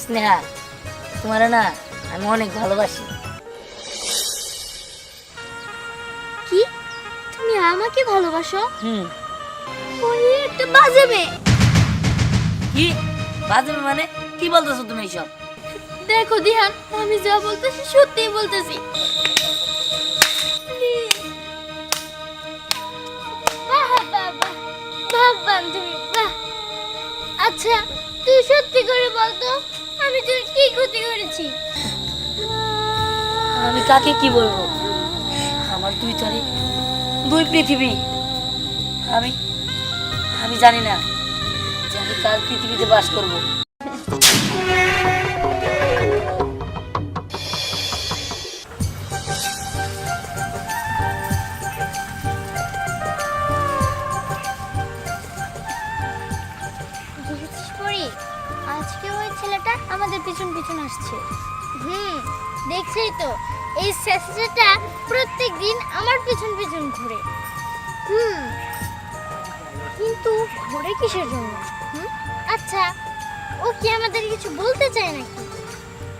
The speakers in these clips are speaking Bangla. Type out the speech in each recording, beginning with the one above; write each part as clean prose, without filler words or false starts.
স্নেহা, তোমার না আমি অনেক ভালোবাসি। কি তুমি আমাকে ভালোবাসো? হুম। ওরে একটা বাজে মেয়ে। কি বাজে মানে? কি বলতেছো তুমি এইসব? দেখো দিহান, আমি যা বলতেছি সত্যিই বলতেছি। বাহ বাহ বাহ, বাহ বান্ধবী বাহ। আচ্ছা তুই সত্যি করে বলতো, আমি তোর কি ক্ষতি করেছি? আমি কাকে কি বলবো? আমার দুই তরে দুই পৃথিবী। আমি আমি জানি না যে আমি কার পৃথিবীতে বাস করব। দেখেছিস পরি, আজকে ওই ছেলেটা আমাদের পিছন পিছন আসছে। দেখছেই তো, এই ছেলেটা প্রত্যেক দিন আমার পিছন পিছন ঘুরে। কিন্তু ঘুরে কিসের জন্য? আচ্ছা, ও কি আমাদের কিছু বলতে চায় নাকি?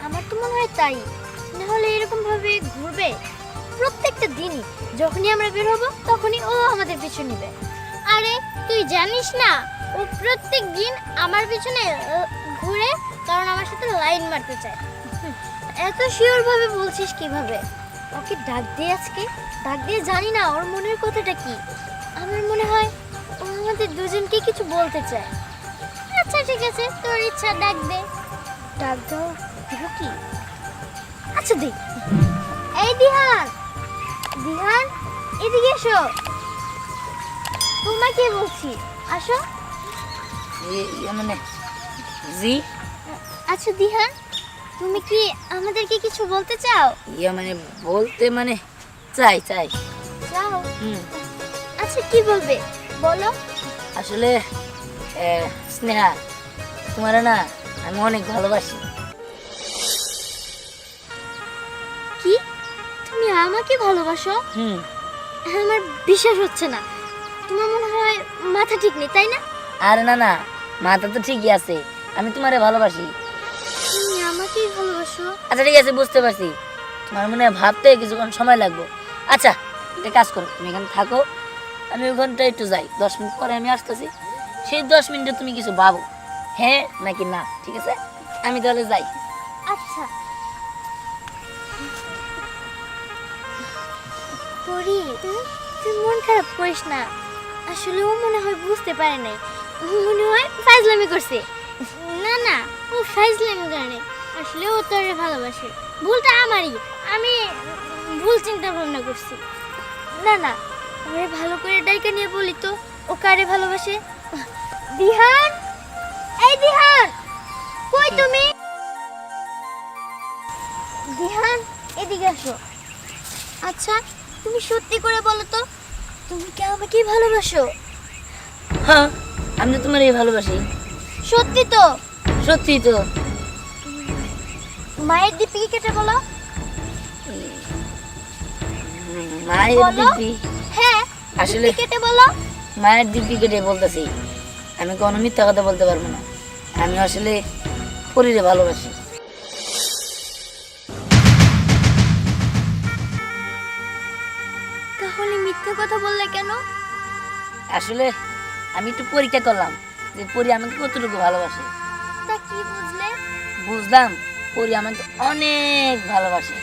আমার তো মনে হয় তাই, না হলে এরকম ভাবে ঘুরবে? প্রত্যেকটা দিনই যখনই আমরা বের হবো তখনই ও আমাদের পিছু নেবে। আরে তুই জানিস না, ও প্রত্যেক দিন আমার পিছনে ঘুরে, কারণ আমার সাথে লাইন মারতে চায়। এত শিওর ভাবে বলছিস কিভাবে? ওকে ডাক দিয়ে আজকে, ডাক দিয়ে জানি না ওর মনের কথাটা কি। আমার মনে হয় ও আমাদের দুজনকে কিছু বলতে চায়। আচ্ছা ঠিক আছে, তোর ইচ্ছা, ডাক দে। ডাক দাও, দিব কি? আচ্ছা দে। এই দিহান, দিহান এদিকে এসো, তোমাকে বলছি, আসো। মানে জি। আচ্ছা দিহান, তুমি কি আমাদেরকে কিছু বলতে চাও? মানে বলতে মানে চাই চাই। চাও? হুম। আচ্ছা কি বলবে বলো। আসলে স্নেহা, তোমার না আমি অনেক ভালোবাসি। কি তুমি আমাকে ভালোবাসো? হুম। আমার বিশ্বাস হচ্ছে না। তোমার মনে হয় মাথা ঠিক নেই, তাই না? আরে না না, মাথা তো ঠিকই আছে, আমি তোমারে ভালোবাসি। তুমি আমাকেই ভালোবাসো? আচ্ছা ঠিক আছে, বুঝতে পারছি। তোমার মনে হয় ভাবতে কিছুক্ষণ সময় লাগবে। আচ্ছা একটা কাজ করো, তুমি এখানে থাকো, আমি ওখানটা একটু যাই, 10 মিনিট পরে আমি আসতেছি। সেই 10 মিনিটে তুমি কিছু ভাবো, হ্যাঁ নাকি না, ঠিক আছে? আমি তাহলে যাই। আচ্ছা। পরি, তুই মন খারাপ করিস না। আসলে ও মনে হয় বুঝতে পারে নাই, ও মনে হয় ফাইজলামি করছে। না না, ও ফাইজলামি করে নাই, আসলে ও তোরে ভালোবাসে। ভুলটা আমারই, আমি ভুল চিন্তা ভাবনা করছি। না না, ওরে ভালো করে ডাইকা নিয়ে বলি তো ও কারে ভালোবাসে। দিহান, এই দিহান, কই তুমি? দিহান এদিকে আসো। আচ্ছা তুমি সত্যি করে বলো তো, তুমি কি আমাকে ভালোবাসো? হ্যাঁ, আমি তো তোমারই ভালোবাসি। সত্যি তো? সত্যি তো। মায়ের দিব্যি কেটে বলো। মায়ের বলো। দিব্যি? হ্যাঁ, আসলে দিব্যি কেটে বলো। মায়ের দিব্যি কেটে বলতেছি, আমি কোনো মিথ্যা কথা বলতে পারবো না। আমি আসলে পরীরে ভালোবাসি। তাহলে মিথ্যে কথা বললে কেন? আসলে আমি একটু পরীক্ষা করলাম যে পরী আমাকে কতটুকু ভালোবাসে। তা কি বুঝলে? বুঝলাম পরী আমাকে অনেক ভালোবাসে।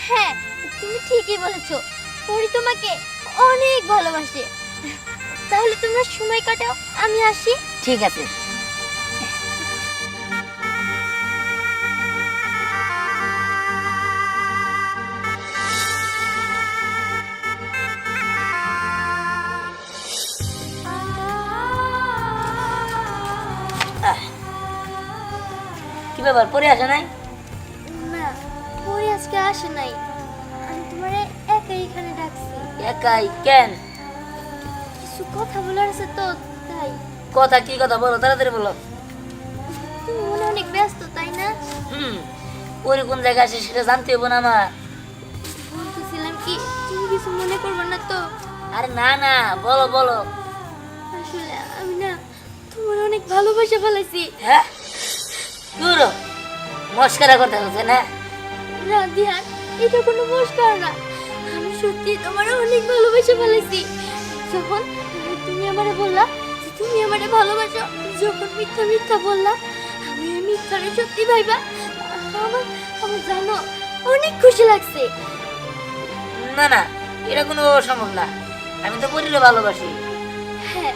হ্যাঁ, তুমি ঠিকই বলেছো, পরি তোমাকে অনেক ভালোবাসে। তাহলে তোমরা সময় কাটাও, আমি আসি। ঠিক আছে। কি ব্যাপার, পরে আসে নাই? না, পরি আজকে আসে নাই। আমি তোমারে একাই এখানে ডাকছি। একাই কেন? কিছু কথা বলার আছে তো, তাই। কথা কি কথা বলো, তাড়াতাড়ি বলো। তুমি মনে অনেক ব্যস্ত, তাই না? পরে কোন জায়গায় আসে সেটা জানতে হবে না আমার? বলতেছিলাম কি, তুমি কিছু মনে করবে না তো? আরে না না, বলো বলো। আসলে আমি না তোমার অনেক ভালোবাসা ফেলেছি। হ্যাঁ? মস্কারা করতে হচ্ছে না? না দিহান, এটা কোনো মস্কার না। আমি সত্যি তোমার অনেক ভালোবেসে ফেলেছি। যখন তুমি আমারে বললা যে তুমি আমারে ভালোবাসো, যখন মিথ্যা মিথ্যা বললা, আমি ওই মিথ্যারে সত্যি ভাইবা আমার আমার জানো অনেক খুশি লাগছে। না না, এটা কোনো সম্ভব না। আমি তো পরিরে ভালোবাসি। হ্যাঁ,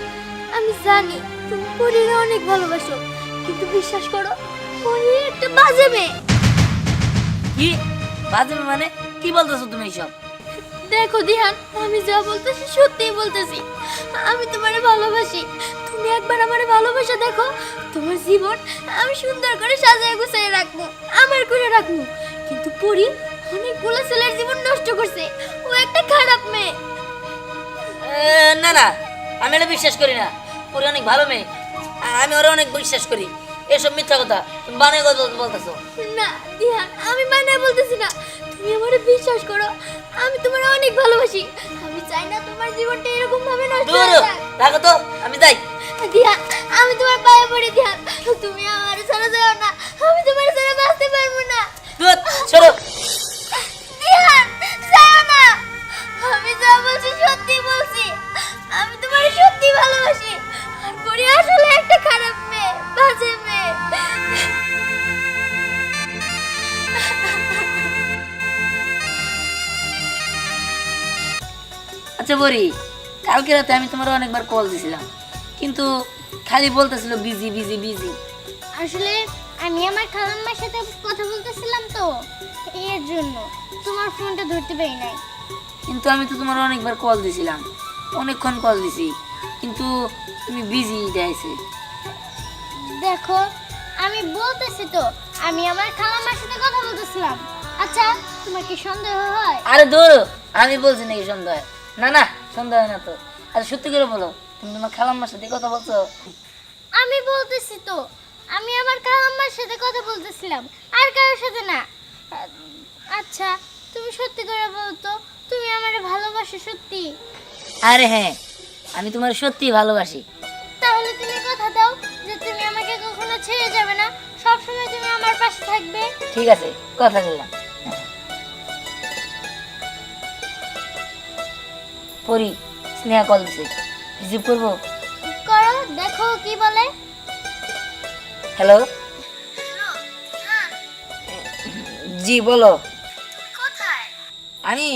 আমি জানি তুমি পরীরে অনেক ভালোবাসো, কিন্তু বিশ্বাস করো পরী একটা বাজে মেয়ে। কি বাজে মানে? কি বলতেছো তুমি এইসব? দেখো দিহান, আমি যা বলতেছি সত্যিই বলতেছি। আমি তোমারে ভালোবাসি। তুমি একবার আমারে ভালোবাসা দেখো, তোমার জীবন আমি সুন্দর করে সাজিয়ে গুছিয়ে রাখবো, আমার করে রাখবো। কিন্তু পরী অনেকগুলো ছেলের জীবন নষ্ট করছে। ও একটা খারাপ মেয়ে। না না, আমি এটা বিশ্বাস করি না। পরি অনেক ভালো মেয়ে, আমি ওরা অনেক বিশ্বাস করি। এসব মিথ্যা কথা, তুমি বানিয়ে কথা বলতেছো। না দিহান, আমি মানে বলতেছি না, তুমি আমারে বিশ্বাস করো। আমি তোমারে অনেক ভালোবাসি। আমি চাই না তোমার জীবনটা এরকম ভাবে নষ্ট দূর হয়ে যাক। থাকো তো, আমি যাই। দিহান, আমি তোমার পায়ে পড়ি দিহান, তুমি আমার ছাড়া যাও না। আমি তোমার ছাড়া বাঁচতে পারবো না। দূর সরো। দিহান, যাও না। আমি যা বলছি সত্যি বলছি। আমি তোমার সত্যি ভালোবাসি। আর পরি আসলে একটা খারাপ মেয়ে, বাজে মেয়ে। আচ্ছা বরি, কালকে রাতে আমি তোমার অনেকবার কল দিছিলাম, কিন্তু খালি বলতেছিল বিজি বিজি বিজি। আসলে আমি আমার খালাম্মার সাথে কথা বলতেছিলাম তো, এর জন্য তোমার ফোনটা ধরতে পারি নাই। কিন্তু আমি তো তোমার অনেকবার কল দিছিলাম, অনেকক্ষণ কল দিছি, কিন্তু তুমি বিজি দেখাইছে। দেখো, আমি বলতেছি তো আমি আমার খালাম্মার সাথে কথা বলতেছিলাম। আচ্ছা, তোমার কি সন্দেহ হয়? আরে দূর, আমি বলছি নাকি সন্দেহ হয়? না না, সন্দেহ হয় না তো। আচ্ছা সত্যি করে বলো, তুমি তোমার খালাম্মার সাথে কথা বলছো? আমি বলতেছি তো আমি আমার খালাম্মার সাথে কথা বলতেছিলাম, আর কারোর সাথে না। আচ্ছা, তুমি সত্যি করে বলো তো, তুমি আমারে ভালোবাসো সত্যি? আরে হ্যাঁ, আমি তোমার সত্যি ভালোবাসি। তাহলে তুমি কথা দাও যে তুমি আমাকে কখনো ছেড়ে যাবে না, সব সময় তুমি আমার পাশে থাকবে। ঠিক আছে, কথা দিলাম। পরি, স্নেহা কল দিছে, রিসিভ করবো? করো, দেখো কি বলে। হ্যালো, জি বলো। কোথায়? আমি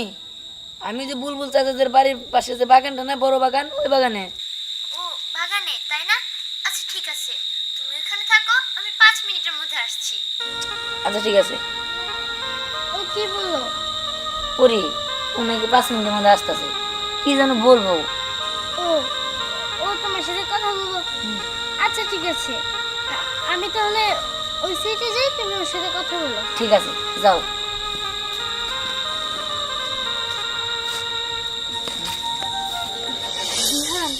আমি যে বুলবুল চাচাদের বাড়ির পাশে যে বাগানটা না, বড় বাগান, ওই বাগানে। ও, বাগানে, তাই না? আচ্ছা ঠিক আছে, তুমি ওখানে থাকো, আমি 5 মিনিটের মধ্যে আসছি। আচ্ছা ঠিক আছে। ও কি বললো? পরি, ও নাকি 5 মিনিটের মধ্যে আসতেছে, কি যেন বলবো। ও ও তোমার সাথে কথা বলবো। আচ্ছা ঠিক আছে, আমি তাহলে ওই সাইডে যাই, তুমি ওর সাথে কথা বলো। ঠিক আছে, যাও। দিহান,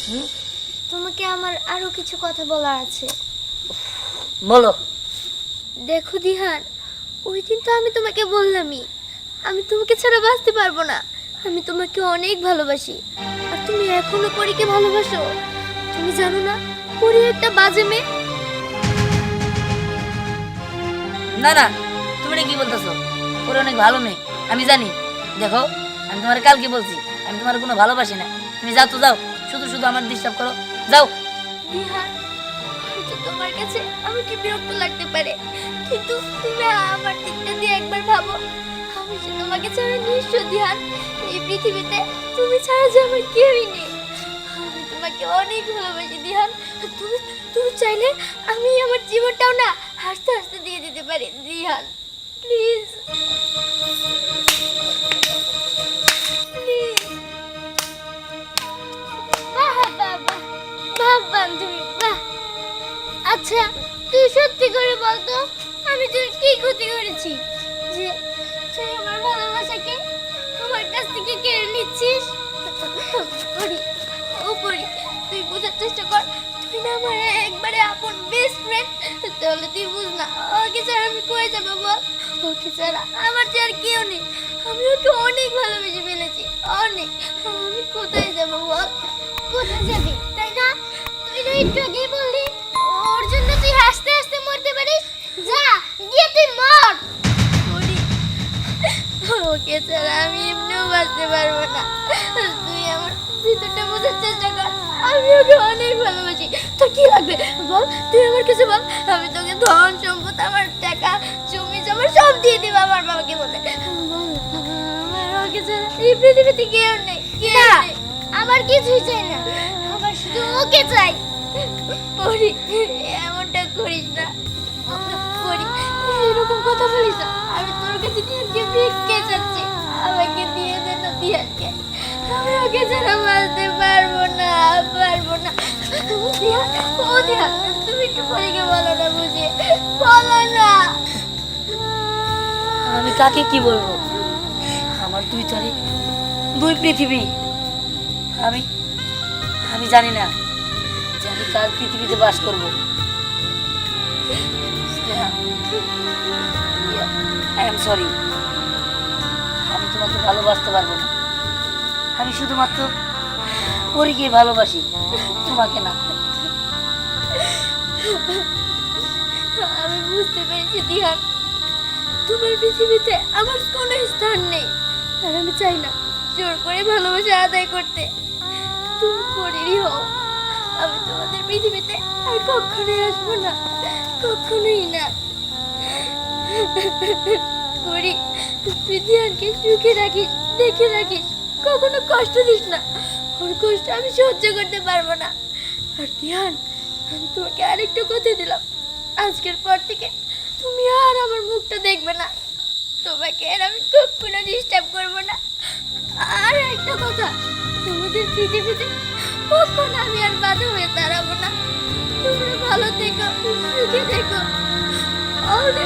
তোমাকে আমার আরো কিছু কথা বলার আছে। বলো। দেখো দিহান, ওই দিন তো আমি তোমাকে বললামই আমি তোমাকে ছাড়া বাঁচতে পারবো না। আমি তোমাকে অনেক ভালোবাসি, আর তুমি এখনো পরীকে ভালোবাসো। তুমি জানো না পরী একটা বাজে মেয়ে? না না, তুমি এটা কি বলতেছো? ওরা অনেক ভালো মেয়ে, আমি জানি। দেখো, আমি তোমার কালকে বলছি আমি তোমার কোনো ভালোবাসি না। তুমি যাও তো, যাও, শুধু শুধু আমার ডিস্টার্ব করো, যাও। দিহান, হয়তো তোমার কাছে আমাকে বিরক্ত লাগতে পারে, কিন্তু তুমি আমার দিকটা দিয়ে একবার ভাবো। আমি যে তোমাকে ছাড়া নিঃস্ব দিহান, এই পৃথিবীতে তুমি ছাড়া যে আমার কেউই নেই। আমি তোমাকে অনেক ভালোবাসি দিহান। তুমি তুমি চাইলে আমি আমার জীবনটাও না হাসতে হাসতে দিয়ে দিতে পারি দিহান। Please please. বাহ বাহ বাহ বাহ বান্ধবী, বাহ। আচ্ছা, তুই সত্যি করে বলতো আমি তোর কি ক্ষতি করেছি যে তুই আমার ভালোবাসাকে আমার কাছ থেকে কেড়ে নিচ্ছিস? পরি, ও পরি, তুই বোঝার চেষ্টা কর। তুই না আমার একবারে আপন বেস্ট ফ্রেন্ড। তাহলে তুই বুঝ না, ওকে ছাড়া আমি কই যাবো বল? ওকে ছাড়া আমার যে আর কেউ নেই। আমি ওকে অনেক ভালোবেসে ফেলেছি, অনেক। আমি কোথায় যাবো বল? কোথায় যাবি, তাই না? তুই তো একটু আগেই বললি ওর জন্য তুই হাসতে হাসতে মরতে পারিস। যা, গিয়ে তুই মর। তোকে ছাড়া আমি এমনিও বাঁচতে পারবো না। তুই আমার ভিতরটা বোঝার চেষ্টা কর, আমি ওকে অনেক ভালোবাসি। তোর কি লাগবে বল, তুই আমার কাছে বল, আমি তোকে ধন সম্পদ, আমার টাকা জমি জমা সব দিয়ে দিব আমার বাবাকে বলে। বল, আমার ওকে ছাড়া এই পৃথিবীতে কেউ নেই, কেউ নেই। আমার কিছুই চাই না, আমার শুধু ওকে চাই। পরি, এমনটা করিস না, পরি, এরকম কথা বলিস না। আমি তোর কাছে দিয়ানকে ভিক্ষে চাচ্ছি, আমাকে দিয়ে দে না দিয়ানকে, আমি ওকে ছাড়া বাঁচতে পারবো না, পারবো না। দিয়ান, ও দিয়ান, তুমি একটু পরিকে বলো না, বুঝে বলো না। আমি কাকে কি বলবো? আমার দুই তরে দুই পৃথিবী। আমি আমি জানি না যে আমি কার পৃথিবীতে বাস করবো। আই এম সরি, আমি তোমাকে ভালোবাসতে পারবো না। আমি শুধুমাত্র পরীকে ভালোবাসি, তোমাকে না। আমি বুঝতে পেরেছি দিহান, তোমার পৃথিবীতে আমার কোনো স্থান নেই, আর আমি চাই না জোর করে ভালোবাসা আদায় করতে। তুমি পরেরই হও, আমি তোমাদের পৃথিবীতে আর কখনোই আসবো না, কখনোই না। পরি, তুই দিহানকে সুখে রাখিস, দেখে রাখিস, কখনো কষ্ট দিস না, ওর কষ্ট আমি সহ্য করতে পারবো না। আর দিহান, আমি তোমাকে আরেকটা কথা দিলাম, আজকের পর থেকে তুমি আর আমার মুখটা দেখবে না, তোমাকে আর আমি কখনো ডিস্টার্ব করবো না। আর একটা কথা, তোমাদের পৃথিবীতে কখনো আমি আর বাধা হয়ে দাঁড়াবো না। তোমরা ভালো থেকো, সুখে থেকো। All the